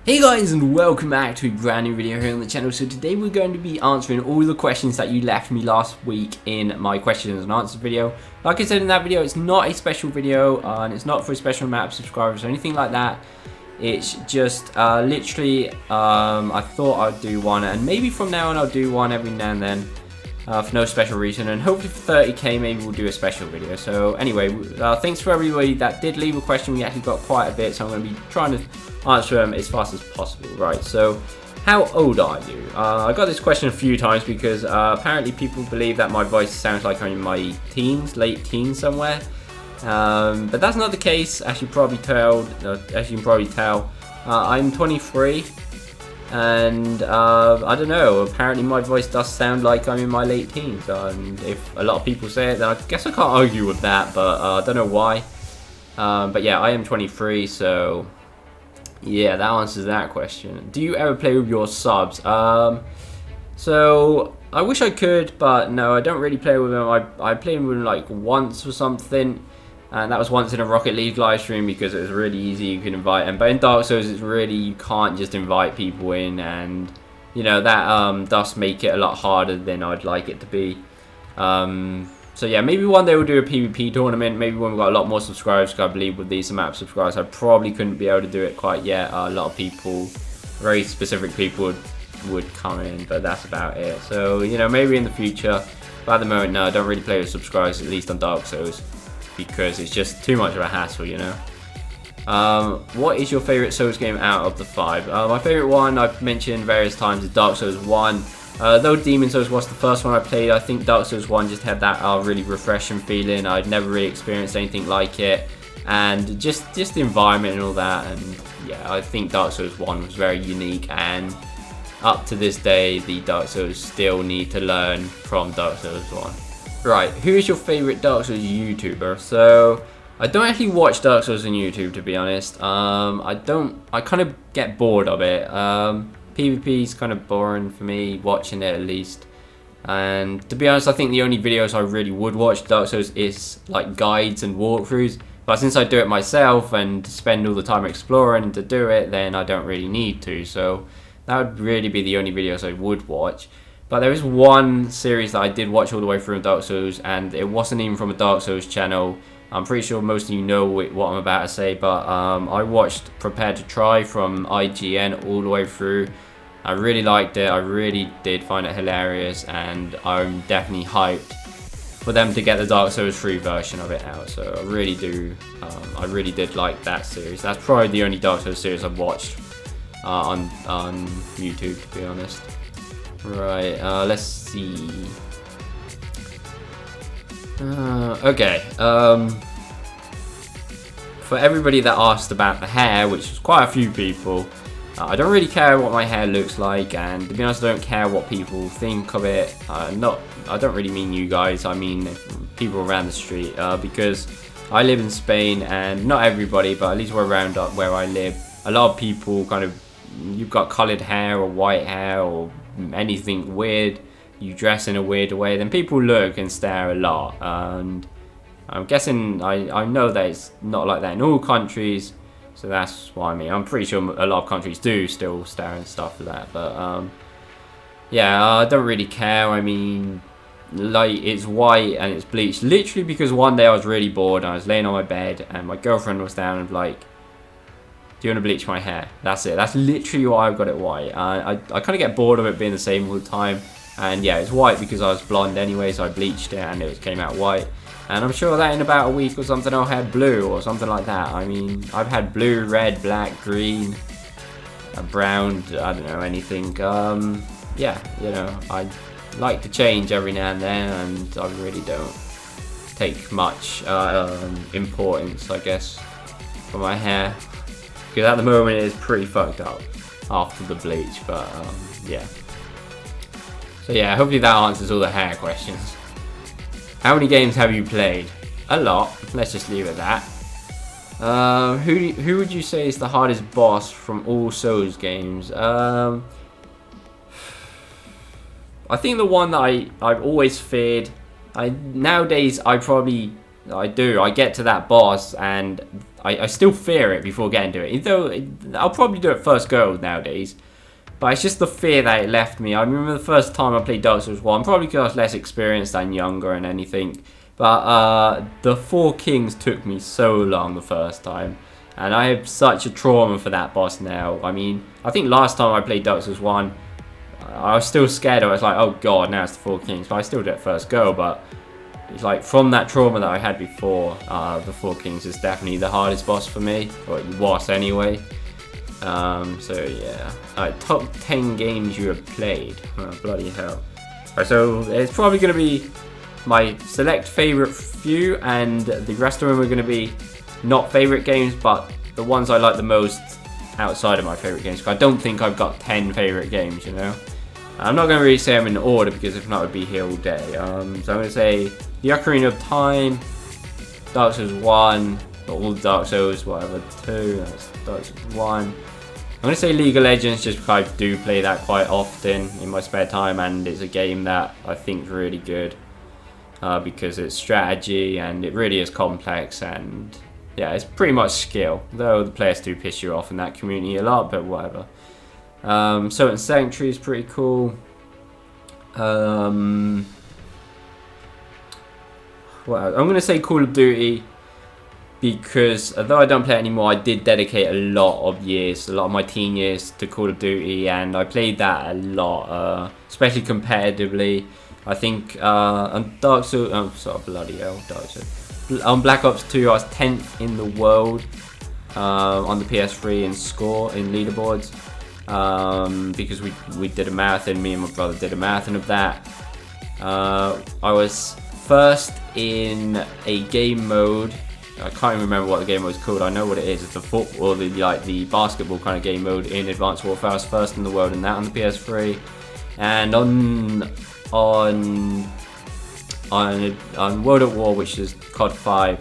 Hey guys, and welcome back to a brand new video here on the channel. So today we're going to be answering all the questions that you left me last week in my questions and answers video. Like I said in that video, it's not a special video and it's not for a special amount of subscribers or anything like that. It's just literally I thought I'd do one, and maybe from now on I'll do one every now and then for no special reason, and hopefully for 30k maybe we'll do a special video. So anyway, thanks for everybody that did leave a question. We actually got quite a bit, so I'm going to be trying to answer them as fast as possible. Right, so how old are you? I got this question a few times because apparently people believe that my voice sounds like I'm in my teens, late teens somewhere. But that's not the case, as you can probably tell. I'm 23, and I don't know, apparently my voice does sound like I'm in my late teens, and if a lot of people say it, then I guess I can't argue with that, but I don't know why. But yeah, I am 23, so yeah, that answers that question. Do you ever play with your subs? So I wish I could, but no, I don't really play with them. I played with them like once or something, and that was once in a Rocket League live stream because it was really easy. You can invite them, but in Dark Souls, it's really, you can't just invite people in, and you know that does make it a lot harder than I'd like it to be. So yeah, maybe one day we'll do a PvP tournament, maybe when we've got a lot more subscribers, because I believe with these amount of subscribers I probably couldn't be able to do it quite yet. A lot of people, very specific people would come in, but that's about it. So, you know, maybe in the future, but at the moment, no, I don't really play with subscribers, at least on Dark Souls, because it's just too much of a hassle, you know. What is your favourite Souls game out of the 5? My favourite one, I've mentioned various times, is Dark Souls 1. Though Demon Souls was the first one I played, I think Dark Souls 1 just had that really refreshing feeling. I'd never really experienced anything like it, and just the environment and all that, and yeah, I think Dark Souls 1 was very unique, and up to this day the Dark Souls still need to learn from Dark Souls 1. Right, who is your favourite Dark Souls YouTuber? So I don't actually watch Dark Souls on YouTube, to be honest. I kind of get bored of it. PvP is kind of boring for me, watching it at least. And to be honest, I think the only videos I really would watch Dark Souls is like guides and walkthroughs. But since I do it myself and spend all the time exploring to do it, then I don't really need to. So that would really be the only videos I would watch. But there is one series that I did watch all the way through Dark Souls, and it wasn't even from a Dark Souls channel. I'm pretty sure most of you know what I'm about to say, but I watched Prepare to Try from IGN all the way through. I really liked it, I really did find it hilarious, and I'm definitely hyped for them to get the Dark Souls 3 version of it out. So I really did like that series. That's probably the only Dark Souls series I've watched on YouTube, to be honest. Right, let's see. Okay, for everybody that asked about the hair, which was quite a few people, I don't really care what my hair looks like, and to be honest, I don't care what people think of it. I don't really mean you guys, I mean people around the street, because I live in Spain, and not everybody, but at least around where I live, a lot of people kind of, you've got coloured hair or white hair or anything weird, you dress in a weird way, then people look and stare a lot. And I'm guessing, I know that it's not like that in all countries, so that's what I mean. I'm pretty sure a lot of countries do still stare and stuff like that, but yeah, I don't really care. I mean, like, it's white and it's bleached literally because one day I was really bored and I was laying on my bed and my girlfriend was down and like, do you want to bleach my hair? That's it. That's literally why I've got it white. I kind of get bored of it being the same all the time. And yeah, it's white because I was blonde anyway, so I bleached it and it came out white. And I'm sure that in about a week or something I'll have blue or something like that. I mean, I've had blue, red, black, green, brown, I don't know, anything. Yeah, you know, I like to change every now and then, and I really don't take much importance, I guess, for my hair. Because at the moment it is pretty fucked up after the bleach, but yeah. So yeah, hopefully that answers all the hair questions. How many games have you played? A lot. Let's just leave it at that. Who would you say is the hardest boss from all Souls games? I think the one that I've always feared. Nowadays I get to that boss and I still fear it before getting to it. Though I'll probably do it first go nowadays. But it's just the fear that it left me. I remember the first time I played Dark Souls 1, probably because I was less experienced and younger and anything. But the Four Kings took me so long the first time. And I have such a trauma for that boss now. I mean, I think last time I played Dark Souls 1, I was still scared. I was like, oh god, now it's the Four Kings. But I still did it first go. But it's like, from that trauma that I had before, the Four Kings is definitely the hardest boss for me. Or it was anyway. So yeah. Alright, top 10 games you have played. Oh, bloody hell. Alright, so it's probably going to be my select favourite few, and the rest of them are going to be not favourite games, but the ones I like the most outside of my favourite games. I don't think I've got 10 favourite games, you know. I'm not going to really say them in order, because if not I'd be here all day. So I'm going to say the Ocarina of Time, Dark Souls 1, all the Dark Souls, whatever, 2, that's Dark Souls 1. I'm going to say League of Legends just because I do play that quite often in my spare time, and it's a game that I think is really good because it's strategy and it really is complex, and yeah, it's pretty much skill, though the players do piss you off in that community a lot, but whatever. Certain Sanctuary is pretty cool. What else? I'm going to say Call of Duty, because although I don't play it anymore, I did dedicate a lot of my teen years to Call of Duty, and I played that a lot, especially competitively. I think on Dark Souls, oh, sorry, bloody hell, Dark Souls. On Black Ops 2, I was 10th in the world on the PS3 in score, in leaderboards, because we did a marathon, me and my brother did a marathon of that. I was first in a game mode. I can't even remember what the game mode was called. I know what it is. It's the football, or the basketball kind of game mode in Advanced Warfare. I was first in the world in that on the PS3, and on World at War, which is COD 5,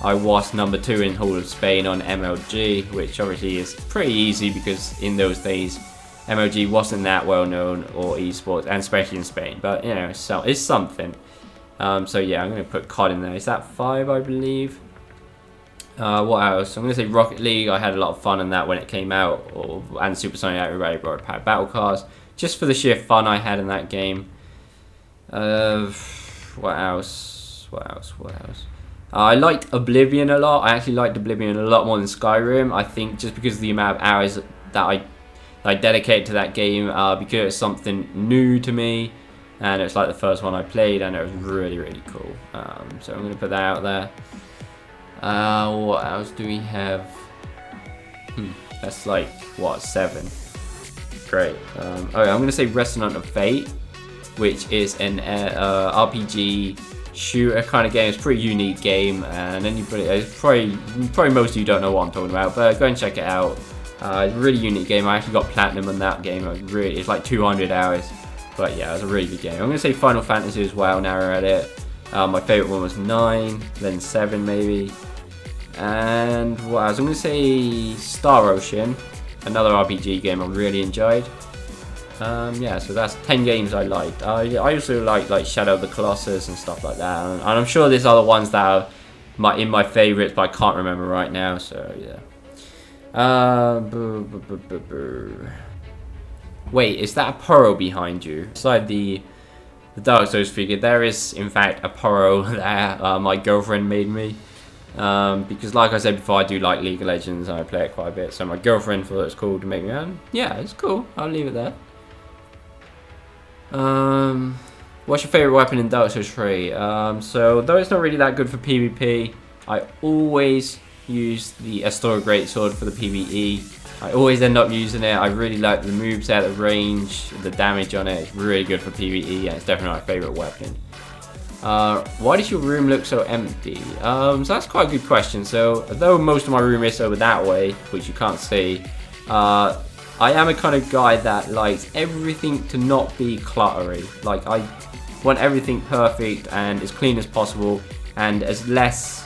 I was number 2 in Hall of Spain on MLG, which obviously is pretty easy because in those days MLG wasn't that well known, or esports, and especially in Spain. But you know, so it's something. So yeah, I'm going to put COD in there. Is that 5, I believe? What else? I'm going to say Rocket League. I had a lot of fun in that when it came out, and Super Sonic Active Road Power Battle Cars, just for the sheer fun I had in that game. What else? I liked Oblivion a lot. I actually liked Oblivion a lot more than Skyrim. I think just because of the amount of hours that I dedicated to that game, because it's something new to me, and it's like the first one I played, and it was really, really cool. So I'm going to put that out there. What else do we have? That's like, what, 7? Great. Okay, I'm going to say Resonant of Fate, which is an RPG shooter kind of game. It's a pretty unique game, and anybody, probably most of you don't know what I'm talking about, but go and check it out. It's a really unique game. I actually got platinum on that game. It's like 200 hours, but yeah, it was a really good game. I'm going to say Final Fantasy as well, now we're at it. My favourite one was 9, then 7 maybe. And what else? I'm going to say Star Ocean, another RPG game I really enjoyed. Yeah, so that's 10 games I liked. I also like Shadow of the Colossus and stuff like that, and I'm sure there's other ones that are in my favourites, but I can't remember right now, so yeah. Wait, is that a Poro behind you? Beside the Dark Souls figure, there is in fact a Poro that my girlfriend made me. Because like I said before, I do like League of Legends and I play it quite a bit, so my girlfriend thought it was cool to make me. Yeah, it's cool. I'll leave it there. What's your favourite weapon in Dark Souls 3? So though it's not really that good for PvP, I always use the Astora Greatsword for the PvE. I always end up using it. I really like the moveset, the range, the damage on it. It's really good for PvE, and it's definitely my favourite weapon. Why does your room look so empty? So that's quite a good question. So though most of my room is over that way, which you can't see, I am a kind of guy that likes everything to not be cluttery. Like, I want everything perfect and as clean as possible and as less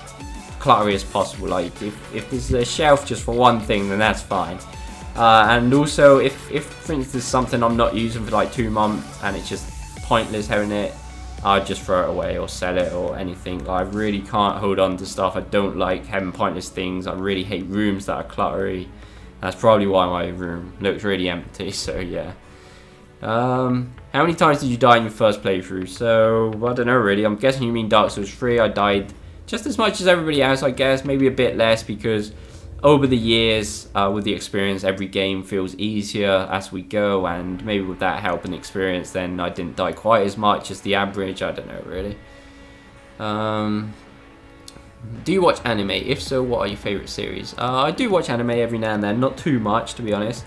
cluttery as possible. Like, if there's a shelf just for one thing, then that's fine. And also, if for instance something I'm not using for like 2 months and it's just pointless having it, I'd just throw it away or sell it or anything. I really can't hold on to stuff. I don't like having pointless things. I really hate rooms that are cluttery. That's probably why my room looks really empty, so yeah. How many times did you die in your first playthrough? So, I don't know really. I'm guessing you mean Dark Souls 3. I died just as much as everybody else, I guess. Maybe a bit less because over the years, with the experience, every game feels easier as we go. And maybe with that help and experience, then I didn't die quite as much as the average. I don't know really. Do you watch anime? If so, what are your favourite series? I do watch anime every now and then. Not too much, to be honest.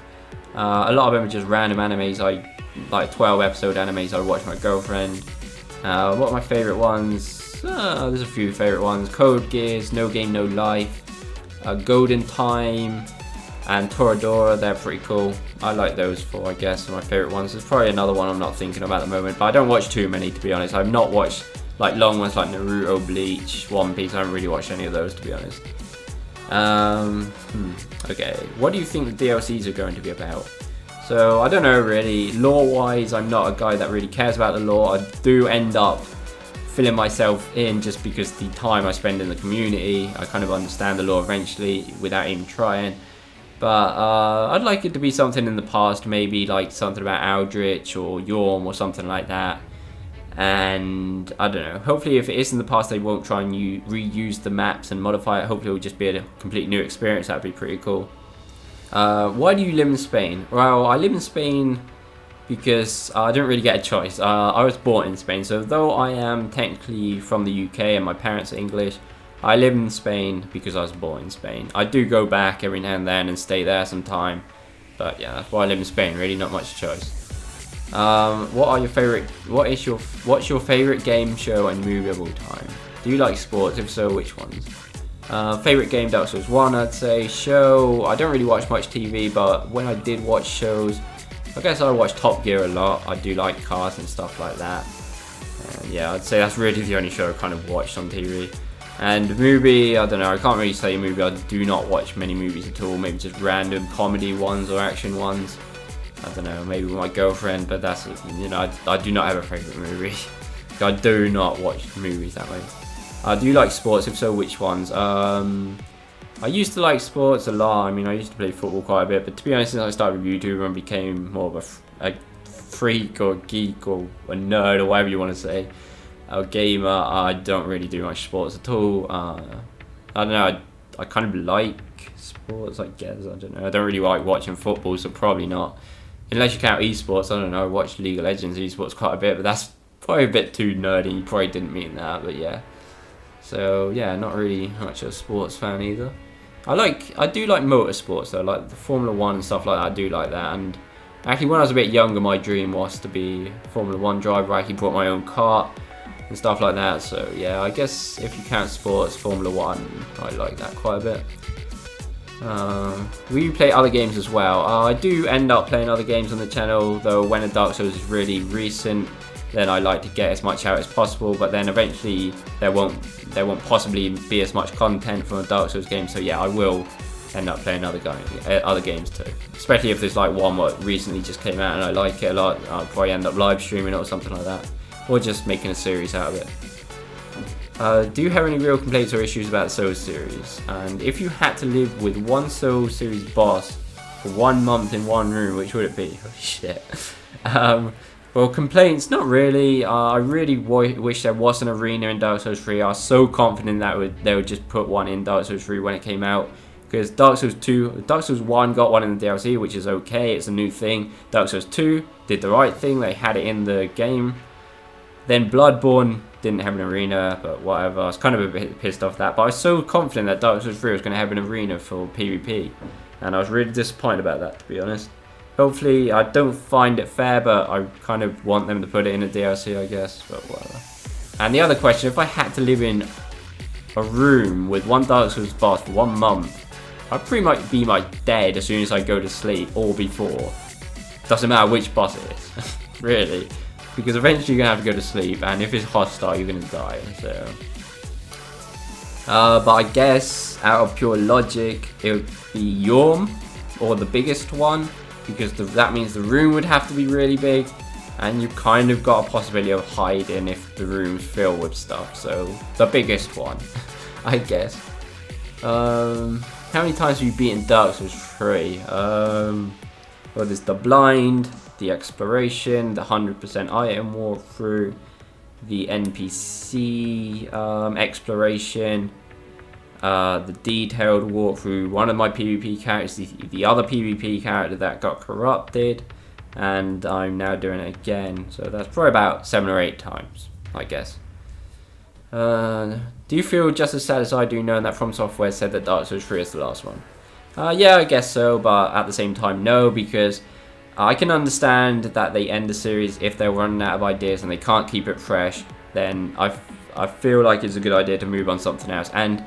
A lot of them are just random animes. Like 12-episode animes I watch with my girlfriend. What are my favourite ones? There's a few favourite ones. Code Geass, No Game No Life, Golden Time, and Toradora. They're pretty cool. I like those four, I guess, are my favourite ones. There's probably another one I'm not thinking of at the moment, but I don't watch too many, to be honest. I've not watched like long ones like Naruto, Bleach, One Piece. I haven't really watched any of those, to be honest. Okay, what do you think the DLCs are going to be about? So, I don't know really. Lore-wise, I'm not a guy that really cares about the lore. I do end up filling myself in just because the time I spend in the community, I kind of understand the lore eventually without even trying. But I'd like it to be something in the past, maybe like something about Aldrich or Yorm or something like that. And I don't know, hopefully if it is in the past they won't try and reuse the maps and modify it. Hopefully it will just be a complete new experience. That'd be pretty cool. Why do you live in Spain? Well, I live in Spain because I didn't really get a choice. I was born in Spain, so though I am technically from the UK and my parents are English, I live in Spain because I was born in Spain. I do go back every now and then and stay there sometime, but yeah, that's why I live in Spain. Really, not much choice. What's your favorite game, show, and movie of all time? Do you like sports? If so, which ones? Favorite game, Dark Souls 1, I'd say. Show, I don't really watch much TV, but when I did watch shows, I guess I watch Top Gear a lot. I do like cars and stuff like that. And yeah, I'd say that's really the only show I kind of watched on TV. And movie, I don't know, I can't really say a movie. I do not watch many movies at all. Maybe just random comedy ones or action ones. I don't know, maybe with my girlfriend, but that's, you know, I do not have a favourite movie. I do not watch movies that way. Do you like sports? If so, which ones? I used to like sports a lot. I mean, I used to play football quite a bit, but to be honest, since I started with YouTube and became more of a freak or geek or a nerd or whatever you want to say, a gamer, I don't really do much sports at all. I don't know, I kind of like sports, I guess. I don't know. I don't really like watching football, so probably not. Unless you count esports, I don't know. I watch League of Legends esports quite a bit, but that's probably a bit too nerdy. You probably didn't mean that, but yeah. So yeah, not really much of a sports fan either. I do like motorsports though, like the Formula 1 and stuff like that. I do like that. And actually, when I was a bit younger, my dream was to be a Formula 1 driver. I actually brought my own kart and stuff like that. So yeah, I guess if you count sports, Formula 1, I like that quite a bit. We play other games as well. I do end up playing other games on the channel, though when a Dark Souls is really recent, then I like to get as much out as possible, but then eventually there won't possibly be as much content from a Dark Souls game, so yeah, I will end up playing other games too. Especially if there's like one what recently just came out and I like it a lot, I'll probably end up live streaming it or something like that, or just making a series out of it. Do you have any real complaints or issues about the Souls series? And if you had to live with one Souls series boss for 1 month in one room, which would it be? Holy shit. Well, complaints, not really. I really wish there was an arena in Dark Souls 3. I was so confident that they would just put one in Dark Souls 3 when it came out. Because Dark Souls 1 got one in the DLC, which is okay, it's a new thing. Dark Souls 2 did the right thing, they had it in the game. Then Bloodborne didn't have an arena, but whatever. I was kind of a bit pissed off that. But I was so confident that Dark Souls 3 was going to have an arena for PvP. And I was really disappointed about that, to be honest. Hopefully, I don't find it fair, but I kind of want them to put it in a DLC, I guess, but whatever. And the other question, if I had to live in a room with one Dark Souls boss for 1 month, I'd pretty much be dead as soon as I go to sleep, or before. Doesn't matter which boss it is, really. Because eventually you're going to have to go to sleep, and if it's hostile, you're going to die, so... but I guess, out of pure logic, it would be Yorm, or the biggest one. Because that means the room would have to be really big. and you've kind of got a possibility of hiding if the room's filled with stuff. So the biggest one, I guess. How many times have you beaten Dark Souls 3? Well, there's the blind, the exploration, the 100% item walkthrough, the NPC exploration, the detailed walkthrough, one of my PvP characters, the other PvP character that got corrupted, and I'm now doing it again. So that's probably about 7 or 8 times, I guess. Do you feel just as sad as I do knowing that From Software said that Dark Souls 3 is the last one? Yeah, I guess so, but at the same time, no, because I can understand that they end the series if they're running out of ideas and they can't keep it fresh. Then I feel like it's a good idea to move on something else. And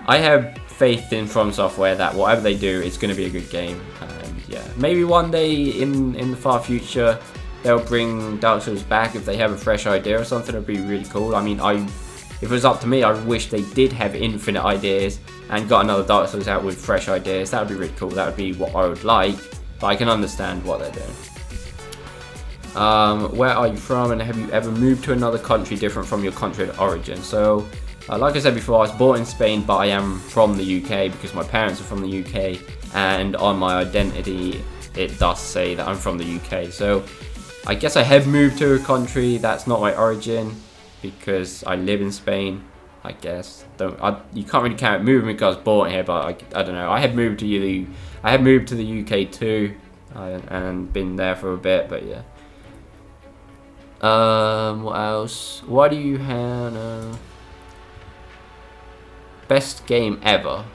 I have faith in From Software that whatever they do, it's going to be a good game. And yeah, maybe one day in the far future, they'll bring Dark Souls back if they have a fresh idea or something. It'd be really cool. I mean, if it was up to me, I wish they did have infinite ideas and got another Dark Souls out with fresh ideas. That would be really cool. That would be what I would like, but I can understand what they're doing. Where are you from, and have you ever moved to another country different from your country of origin? So, like I said before, I was born in Spain, but I am from the UK because my parents are from the UK, and on my identity it does say that I'm from the UK. So, I guess I have moved to a country that's not my origin, because I live in Spain, I guess. You can't really count moving because I was born here, but I don't know. I have moved to the UK too, and been there for a bit, but yeah. What else? What do you have? Best game ever?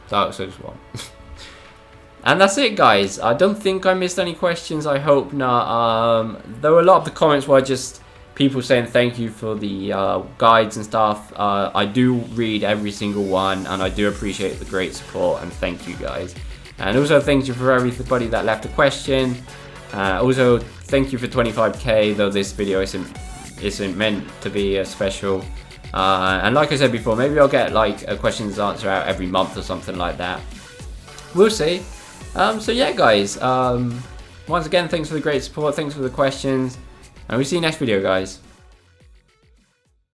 Dark Souls 1. And that's it, guys. I don't think I missed any questions. I hope not. There were a lot of the comments were just people saying thank you for the guides and stuff. I do read every single one, and I do appreciate the great support, and thank you guys. And also thank you for everybody that left a question. Also thank you for 25k, though this video isn't meant to be a special. And like I said before, maybe I'll get like a questions answer out every month or something like that. We'll see. So yeah, guys. Once again, thanks for the great support. Thanks for the questions. And we'll see you next video, guys.